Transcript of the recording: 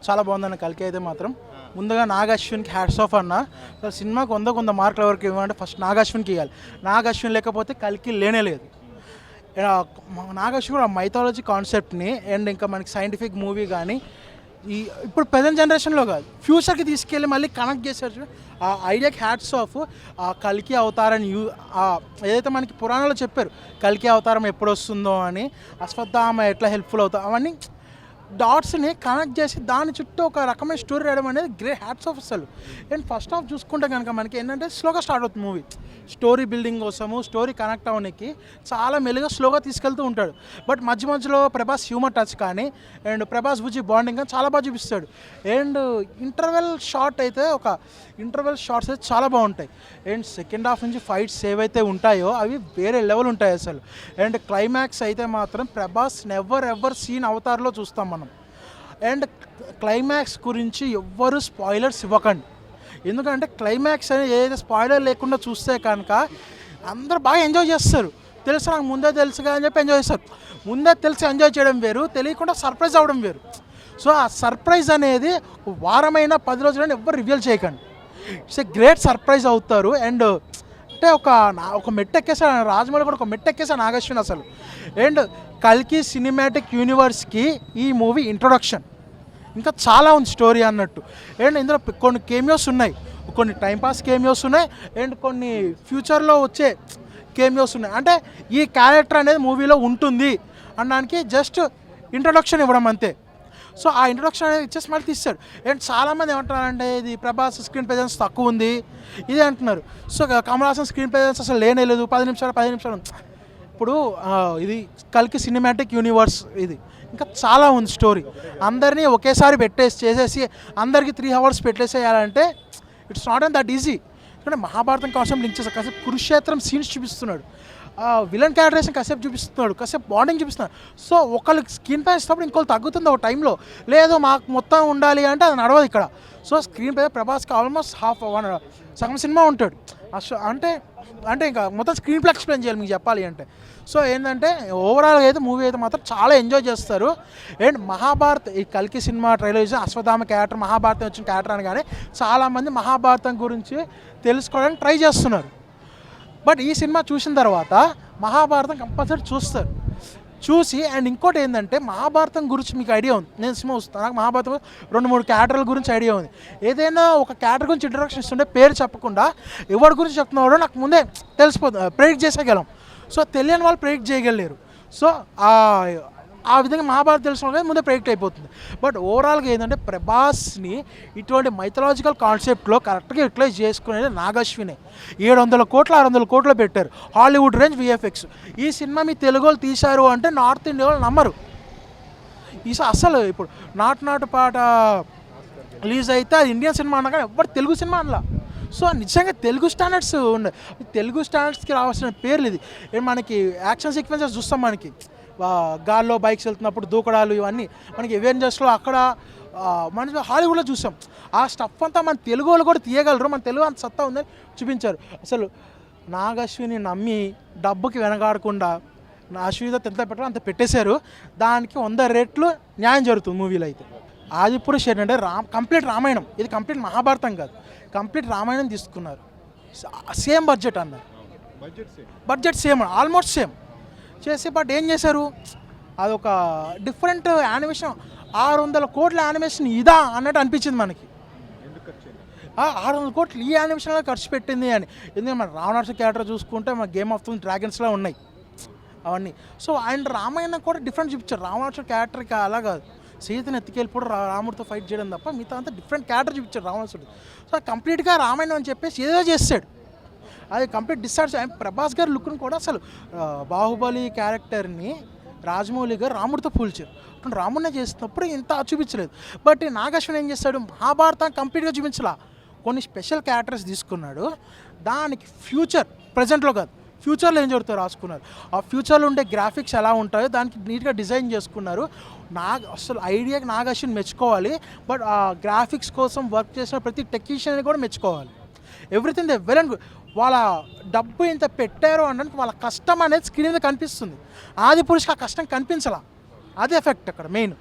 చాలా బాగుందన్న కల్కి అయితే మాత్రం. ముందుగా నాగ్ అశ్విన్కి హ్యాట్స్ ఆఫ్ అన్న. సినిమాకి 100 మార్కులు ఎవరికి ఇవ్వాలంటే ఫస్ట్ నాగ్ అశ్విన్కి ఇవ్వాలి. నాగ్ అశ్విన్ లేకపోతే కల్కి లేనే లేదు. నాగ్ అశ్విన్ కూడా మైథాలజీ కాన్సెప్ట్ని అండ్ ఇంకా మనకి సైంటిఫిక్ మూవీ కానీ ఈ ఇప్పుడు ప్రజెంట్ జనరేషన్లో కాదు ఫ్యూచర్కి తీసుకెళ్ళి మళ్ళీ కనెక్ట్ చేశారు. ఆ ఐడియాకి హ్యాట్స్ ఆఫ్. ఆ కల్కి అవతారాన్ని ఏదైతే మనకి పురాణాల్లో చెప్పారు కల్కి అవతారం ఎప్పుడు వస్తుందో అని, అశ్వత్థామ ఎట్లా హెల్ప్ఫుల్ అవుతాం అవన్నీ డాట్స్ని కనెక్ట్ చేసి దాని చుట్టూ ఒక రకమైన స్టోరీ రాయడం అనేది గ్రేట్ హ్యాట్స్ ఆఫ్ అసలు. అండ్ ఫస్ట్ హాఫ్ చూసుకుంటే కనుక మనకి ఏంటంటే స్లోగా స్టార్ట్ అవుతుంది మూవీ. స్టోరీ బిల్డింగ్ కోసము స్టోరీ కనెక్ట్ అవ్వడానికి చాలా మెల్లిగా స్లోగా తీసుకెళ్తూ ఉంటాడు. బట్ మధ్యలో ప్రభాస్ హ్యూమర్ టచ్ కానీ అండ్ ప్రభాస్ బుజ్జి బాండింగ్ కానీ చాలా బాగా చూపిస్తాడు. అండ్ ఇంటర్వెల్ షార్ట్స్ అయితే చాలా బాగుంటాయి. అండ్ సెకండ్ హాఫ్ నుంచి ఫైట్స్ ఏవైతే ఉంటాయో అవి వేరే లెవెల్ ఉంటాయి అసలు. అండ్ క్లైమాక్స్ అయితే మాత్రం ప్రభాస్ ఎవర్ సీన్ అవతార్లో చూస్తాం మనం. అండ్ క్లైమాక్స్ గురించి ఎవ్వరు స్పాయిలర్స్ ఇవ్వకండి. ఎందుకంటే క్లైమాక్స్ అనేది ఏదైతే స్పాయిలర్ లేకుండా చూస్తే కనుక అందరూ బాగా ఎంజాయ్ చేస్తారు. తెలుసు నాకు ముందే తెలుసుగా అని చెప్పి ఎంజాయ్ చేస్తారు. ముందే తెలిసి ఎంజాయ్ చేయడం వేరు, తెలియకుండా సర్ప్రైజ్ అవ్వడం వేరు. సో ఆ సర్ప్రైజ్ అనేది వారమైనా 10 రోజులైనా ఎవ్వరు రివీల్ చేయకండి. ఇట్స్ ఏ గ్రేట్ సర్ప్రైజ్ అవుతారు. అండ్ అంటే ఒక మెట్టు ఎక్కేసాడు రాజమౌళి కూడా, ఒక మెట్టు ఎక్కేసాడు నాగ్ అశ్విన్ అసలు. అండ్ కల్కి సినిమాటిక్ యూనివర్స్కి ఈ మూవీ ఇంట్రొడక్షన్. ఇంకా చాలా ఉంది స్టోరీ అన్నట్టు. అండ్ ఇందులో కొన్ని కేమియోస్ ఉన్నాయి, కొన్ని టైంపాస్ కేమియోస్ ఉన్నాయి అండ్ కొన్ని ఫ్యూచర్లో వచ్చే కేమియోస్ ఉన్నాయి. అంటే ఈ క్యారెక్టర్ అనేది మూవీలో ఉంటుంది అనడానికి జస్ట్ ఇంట్రొడక్షన్ ఇవ్వడం అంతే. సో ఆ ఇంట్రొడక్షన్ అనేది ఇచ్చేసి మళ్ళీ తీస్తాడు. అండ్ చాలామంది ఏమంటారంటే ఇది ప్రభాస్ స్క్రీన్ ప్రెజెన్స్ తక్కువ ఉంది ఇది అంటున్నారు. So Kamal Haasan screen presence అసలు లేనేలేదు. 10 నిమిషాలు ఇప్పుడు ఇది కల్కి సినిమాటిక్ యూనివర్స్. ఇది ఇంకా చాలా ఉంది స్టోరీ. అందరినీ ఒకేసారి చేసేసి అందరికీ 3 hours పెట్టేసేయాలంటే it's not and that easy. ఎందుకంటే మహాభారతం కాన్సెప్ట్ లింక్ చేస్తారు. కాసేపు కురుక్షేత్రం సీన్స్ చూపిస్తున్నాడు, విలన్ క్యారెక్టరేషన్ కాసేపు చూపిస్తున్నాడు, కాసేపు బాండింగ్ చూపిస్తున్నాడు. సో ఒకళ్ళకి స్క్రీన్ పై ఇచ్చినప్పుడు ఇంకోళ్ళు తగ్గుతుంది ఒక టైంలో. లేదు మాకు మొత్తం ఉండాలి అంటే అది నడవదు ఇక్కడ. సో స్క్రీన్ పై ప్రభాస్కి ఆల్మోస్ట్ సగం సినిమా ఉంటాడు. అంటే ఇంకా మొత్తం స్క్రీన్ ప్లే ఎక్స్ప్లెయిన్ చేయాలి మీకు చెప్పాలి అంటే. సో ఏంటంటే ఓవరాల్గా అయితే మూవీ అయితే మాత్రం చాలా ఎంజాయ్ చేస్తారు. అండ్ మహాభారత్ ఈ కల్కి సినిమా ట్రైలర్ చూసి అశ్వత్థామ క్యారెక్టర్ మహాభారతం వచ్చిన క్యారెక్టర్ అని కానీ చాలామంది మహాభారతం గురించి తెలుసుకోవడానికి ట్రై చేస్తున్నారు. బట్ ఈ సినిమా చూసిన తర్వాత మహాభారతం కంపల్సరీ చూసి అండ్ ఇంకోటి ఏంటంటే మహాభారతం గురించి మీకు ఐడియా ఉంది. నేను సినిమా వస్తాను, నాకు మహాభారతం 2-3 క్యారెక్టర్ల గురించి ఐడియా ఉంది. ఏదైనా ఒక క్యారెక్టర్ గురించి ఇంట్రొడక్షన్ ఇస్తుంటే పేరు చెప్పకుండా ఎవరి గురించి చెప్తున్నాడో నాకు ముందే తెలిసిపోతుంది, ప్రెడిక్ట్ చేసేయగలం. సో తెలియని వాళ్ళు ప్రెడిక్ట్ చేయగలేరు. సో ఆ విధంగా మహాభారతం తెలిసిన వాళ్ళు ముందే ప్రెడిక్ట్ అయిపోతుంది. బట్ ఓవరాల్గా ఏంటంటే ప్రభాస్ని ఇటువంటి మైథలాజికల్ కాన్సెప్ట్లో కరెక్ట్గా యూటిలైజ్ చేసుకునేది నాగ్ అశ్వినే. 700 కోట్లు 600 కోట్లు పెట్టారు, హాలీవుడ్ రేంజ్ విఎఫ్ఎక్స్. ఈ సినిమా మీ తెలుగు వాళ్ళు తీశారు అంటే నార్త్ ఇండియా వాళ్ళు నమ్మరు. అసలు ఇప్పుడు నాటు పాట రిలీజ్ అయితే అది ఇండియన్ సినిమా అన్నా కానీ ఎవ్వరు తెలుగు సినిమా అనలా. సో నిజంగా తెలుగు స్టాండర్డ్స్ ఉండే, తెలుగు స్టాండర్డ్స్కి రావాల్సిన పేర్లు ఇది. మనకి యాక్షన్ సీక్వెన్సెస్ చూస్తాం, మనకి గాల్లో బైక్స్ వెళ్తున్నప్పుడు దూకడాలు ఇవన్నీ మనకి అవెంజర్స్లో అక్కడ మన హాలీవుడ్లో చూసాం. ఆ స్టఫ్ అంతా మన తెలుగు వాళ్ళు కూడా తీయగలరు, మన తెలుగు అంత సత్తా ఉందని చూపించారు. అసలు నాగ్ అశ్విని నమ్మి డబ్బుకి వెనకాడకుండా నా అశ్వినితో ఎంత పెట్టాలో అంత పెట్టేశారు. దానికి 100 రెట్లు న్యాయం జరుగుతుంది మూవీలో అయితే. ఆదిపురుష్ ఏంటంటే కంప్లీట్ రామాయణం, ఇది కంప్లీట్ మహాభారతం కాదు, కంప్లీట్ రామాయణం తీసుకున్నారు. సేమ్ బడ్జెట్ అన్నారు, బడ్జెట్ సేమ్ ఆల్మోస్ట్ సేమ్ చేసి. బట్ ఏం చేశారు, అదొక డిఫరెంట్ యానిమేషన్. 600 కోట్ల యానిమేషన్ ఇదా అన్నట్టు అనిపించింది మనకి. 600 కోట్లు ఈ యానిమేషన్లో ఖర్చు పెట్టింది అని. ఎందుకంటే మన రావణాసురుడి క్యారెక్టర్ చూసుకుంటే మన గేమ్ ఆఫ్ థ్రోన్స్ డ్రాగన్స్లో ఉన్నాయి అవన్నీ. సో ఆయన రామాయణం కూడా డిఫరెంట్ చూపించారు. రావణాసురుడి క్యారెక్టర్కి అలా కాదు, సీతను ఎత్తుకెళ్ళిపోవడం రాముడితో ఫైట్ చేయడం తప్ప మిగతా అంతా డిఫరెంట్ క్యారెక్టర్ చూపించాడు రావణాసురుడు. సో కంప్లీట్గా రామాయణం అని చెప్పేసి ఏదో చేస్తాడు, అది కంప్లీట్ డిస్సాటిస్ఫై. ప్రభాస్ గారి లుక్ను కూడా అసలు బాహుబలి క్యారెక్టర్ని రాజమౌళి గారు రాముడితో పోల్చారు. రాముడినే చేసినప్పుడు ఇంత చూపించలేదు. బట్ నాగ్ అశ్విన్ ఏం చేస్తాడు, మహాభారతం కంప్లీట్గా చూపించలా, కొన్ని స్పెషల్ క్యారెక్టర్స్ తీసుకున్నాడు. దానికి ఫ్యూచర్ ప్రజెంట్లో కాదు, ఫ్యూచర్లో ఏం జరుగుతుందో రాసుకున్నారు. ఆ ఫ్యూచర్లో ఉండే గ్రాఫిక్స్ ఎలా ఉంటాయో దానికి నీట్గా డిజైన్ చేసుకున్నారు. అసలు ఐడియాకి నాగ్ అశ్విన్ మెచ్చుకోవాలి. బట్ ఆ గ్రాఫిక్స్ కోసం వర్క్ చేసిన ప్రతి టెక్నీషియన్ని కూడా మెచ్చుకోవాలి. Everything they well and good. వాళ్ళ డబ్బు ఇంత పెట్టారు అంటే వాళ్ళ కష్టం అనేది స్క్రీన్ మీద కనిపిస్తుంది. ఆదిపురుషుకి ఆ కష్టం కనిపించాల, అదే ఎఫెక్ట్ అక్కడ మెయిన్.